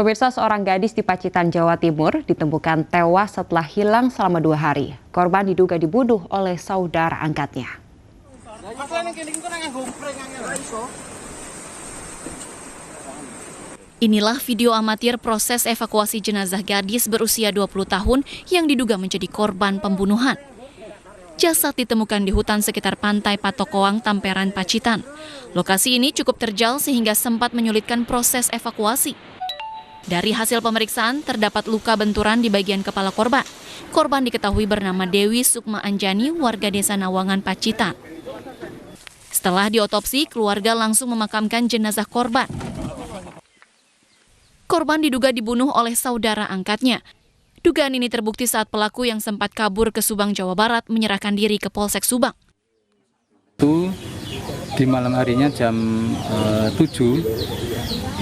Pemirsa, seorang gadis di Pacitan, Jawa Timur ditemukan tewas setelah hilang selama 2 hari. Korban diduga dibunuh oleh saudara angkatnya. Inilah video amatir proses evakuasi jenazah gadis berusia 20 tahun yang diduga menjadi korban pembunuhan. Jasad ditemukan di hutan sekitar pantai Patokoang, Tamperan, Pacitan. Lokasi ini cukup terjal sehingga sempat menyulitkan proses evakuasi. Dari hasil pemeriksaan, terdapat luka benturan di bagian kepala korban. Korban diketahui bernama Dewi Sukma Anjani, warga desa Nawangan, Pacitan. Setelah diotopsi, keluarga langsung memakamkan jenazah korban. Korban diduga dibunuh oleh saudara angkatnya. Dugaan ini terbukti saat pelaku yang sempat kabur ke Subang, Jawa Barat menyerahkan diri ke Polsek Subang. Itu di malam harinya jam 7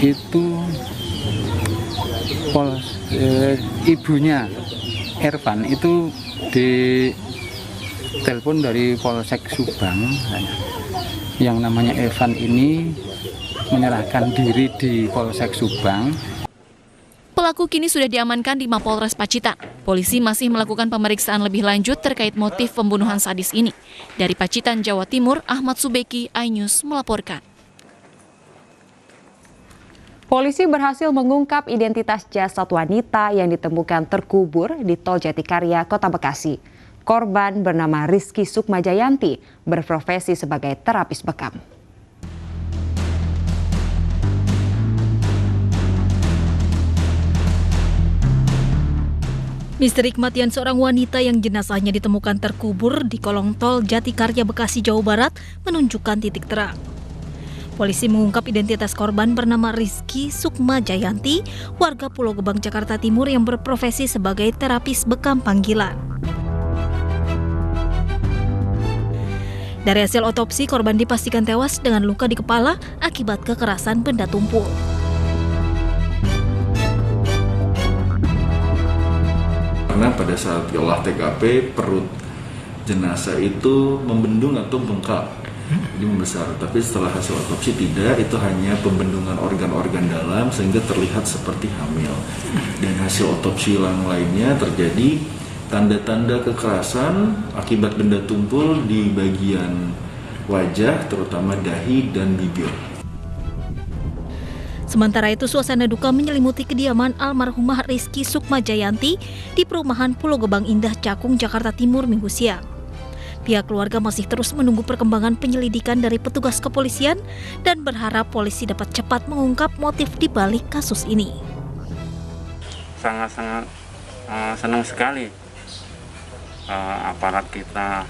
itu ibunya Ervan itu ditelepon dari Polsek Subang. Yang namanya Evan ini menyerahkan diri di Polsek Subang. Pelaku kini sudah diamankan di Mapolres Pacitan. Polisi masih melakukan pemeriksaan lebih lanjut terkait motif pembunuhan sadis ini. Dari Pacitan, Jawa Timur, Ahmad Subeki, iNews melaporkan. Polisi berhasil mengungkap identitas jasad wanita yang ditemukan terkubur di Tol Jatikarya, Kota Bekasi. Korban bernama Rizky Sukma Jayanti, berprofesi sebagai terapis bekam. Misteri kematian seorang wanita yang jenazahnya ditemukan terkubur di kolong tol Jatikarya, Bekasi, Jawa Barat menunjukkan titik terang. Polisi mengungkap identitas korban bernama Rizky Sukma Jayanti, warga Pulau Gebang, Jakarta Timur yang berprofesi sebagai terapis bekam panggilan. Dari hasil otopsi, korban dipastikan tewas dengan luka di kepala akibat kekerasan benda tumpul. Karena pada saat diolah TKP, perut jenazah itu membendung atau bengkak, jadi membesar. Tapi setelah hasil otopsi tidak, itu hanya pembendungan organ-organ dalam sehingga terlihat seperti hamil. Dan hasil otopsi yang lainnya terjadi tanda-tanda kekerasan akibat benda tumpul di bagian wajah, terutama dahi dan bibir. Sementara itu, suasana duka menyelimuti kediaman almarhumah Rizky Sukma Jayanti di perumahan Pulau Gebang Indah, Cakung, Jakarta Timur, Minggu siang. Pihak keluarga masih terus menunggu perkembangan penyelidikan dari petugas kepolisian dan berharap polisi dapat cepat mengungkap motif di balik kasus ini. Sangat-sangat senang sekali aparat kita,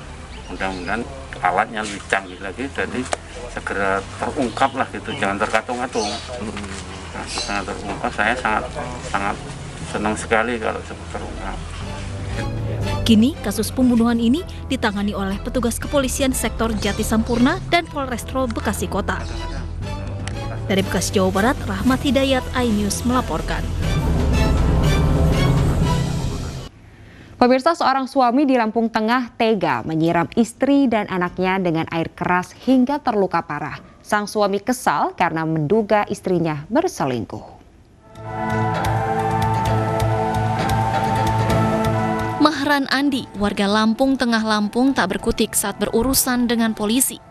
mudah-mudahan alatnya lebih canggih lagi, jadi segera terungkap lah gitu, jangan terkatung-katung. Nah, setelah terungkap, saya sangat senang sekali kalau terungkap. Kini kasus pembunuhan ini ditangani oleh petugas kepolisian sektor Jati Sampurna dan Polrestro Bekasi Kota. Dari Bekasi, Jawa Barat, Rahmat Hidayat, iNews melaporkan. Pemirsa, seorang suami di Lampung Tengah tega menyiram istri dan anaknya dengan air keras hingga terluka parah. Sang suami kesal karena menduga istrinya berselingkuh. Mahran Andi, warga Lampung Tengah, Lampung, tak berkutik saat berurusan dengan polisi.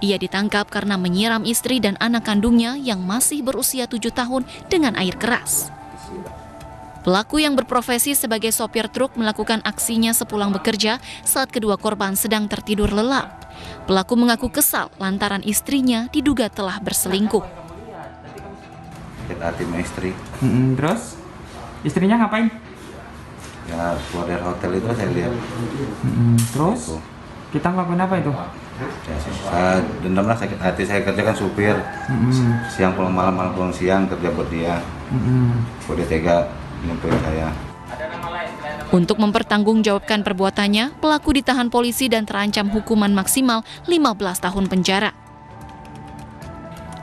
Ia ditangkap karena menyiram istri dan anak kandungnya yang masih berusia 7 tahun dengan air keras. Pelaku yang berprofesi sebagai sopir truk melakukan aksinya sepulang bekerja saat kedua korban sedang tertidur lelap. Pelaku mengaku kesal lantaran istrinya diduga telah berselingkuh. Kita tim istri. Terus istrinya ngapain? Ya keluar dari hotel itu saya lihat. Terus Itu. kita ngelakuin apa itu? Ya, saya dendam lah, sakit hati. Saya kerjakan supir. Siang pulang malam, malam pulang siang, kerja buat dia. Buat dia tega nyamperin saya. Untuk mempertanggungjawabkan perbuatannya, pelaku ditahan polisi dan terancam hukuman maksimal 15 tahun penjara.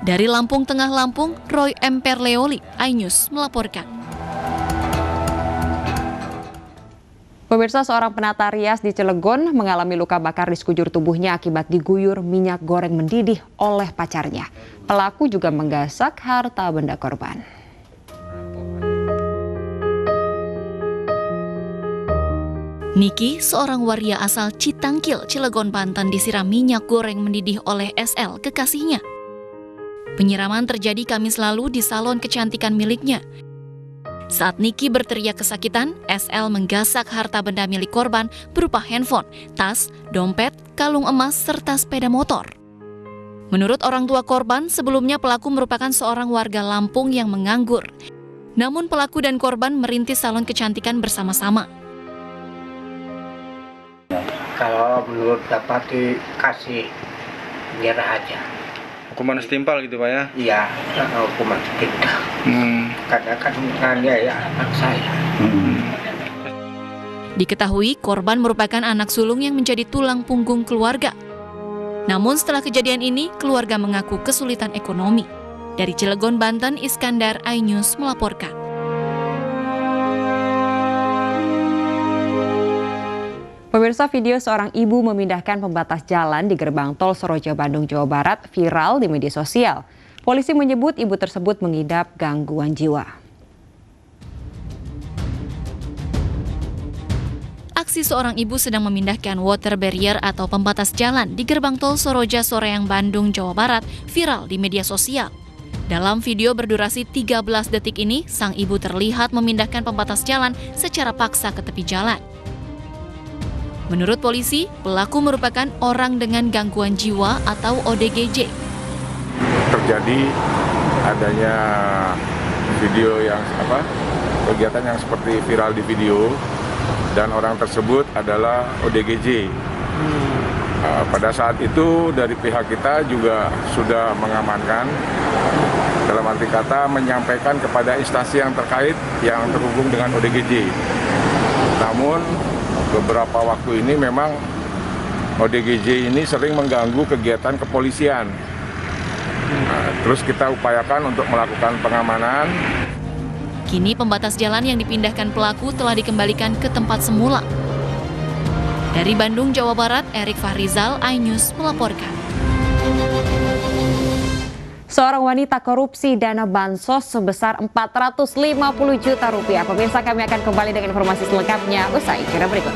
Dari Lampung Tengah, Lampung, Roy M. Perleoli, iNews melaporkan. Pemirsa, seorang penata rias di Cilegon mengalami luka bakar di sekujur tubuhnya akibat diguyur minyak goreng mendidih oleh pacarnya. Pelaku juga menggasak harta benda korban. Niki, seorang waria asal Citangkil, Cilegon, Banten, disiram minyak goreng mendidih oleh SL, kekasihnya. Penyiraman terjadi Kamis lalu di salon kecantikan miliknya. Saat Niki berteriak kesakitan, SL menggasak harta benda milik korban berupa handphone, tas, dompet, kalung emas, serta sepeda motor. Menurut orang tua korban, sebelumnya pelaku merupakan seorang warga Lampung yang menganggur. Namun pelaku dan korban merintis salon kecantikan bersama-sama. Kalau menurut dapat dikasih nyerah aja. Hukuman setimpal gitu Pak ya? Iya, hukuman setimpal. Karena kan menganiaya anak saya. Diketahui korban merupakan anak sulung yang menjadi tulang punggung keluarga. Namun setelah kejadian ini, keluarga mengaku kesulitan ekonomi. Dari Cilegon, Banten, Iskandar, iNews melaporkan. Pemirsa, video seorang ibu memindahkan pembatas jalan di gerbang tol Soroja, Bandung, Jawa Barat viral di media sosial. Polisi menyebut ibu tersebut mengidap gangguan jiwa. Aksi seorang ibu sedang memindahkan water barrier atau pembatas jalan di gerbang tol Soroja, Soreang, Bandung, Jawa Barat viral di media sosial. Dalam video berdurasi 13 detik ini, sang ibu terlihat memindahkan pembatas jalan secara paksa ke tepi jalan. Menurut polisi, pelaku merupakan orang dengan gangguan jiwa atau ODGJ. Terjadi adanya video yang kegiatan yang seperti viral di video, dan orang tersebut adalah ODGJ. Pada saat itu dari pihak kita juga sudah mengamankan, dalam arti kata menyampaikan kepada instansi yang terkait yang terhubung dengan ODGJ. Namun beberapa waktu ini memang ODGJ ini sering mengganggu kegiatan kepolisian. Terus kita upayakan untuk melakukan pengamanan. Kini pembatas jalan yang dipindahkan pelaku telah dikembalikan ke tempat semula. Dari Bandung, Jawa Barat, Erik Fahrizal, iNews melaporkan. Seorang wanita korupsi dana bansos sebesar 450 juta rupiah. Pemirsa, kami akan kembali dengan informasi selengkapnya usai jeda berikut.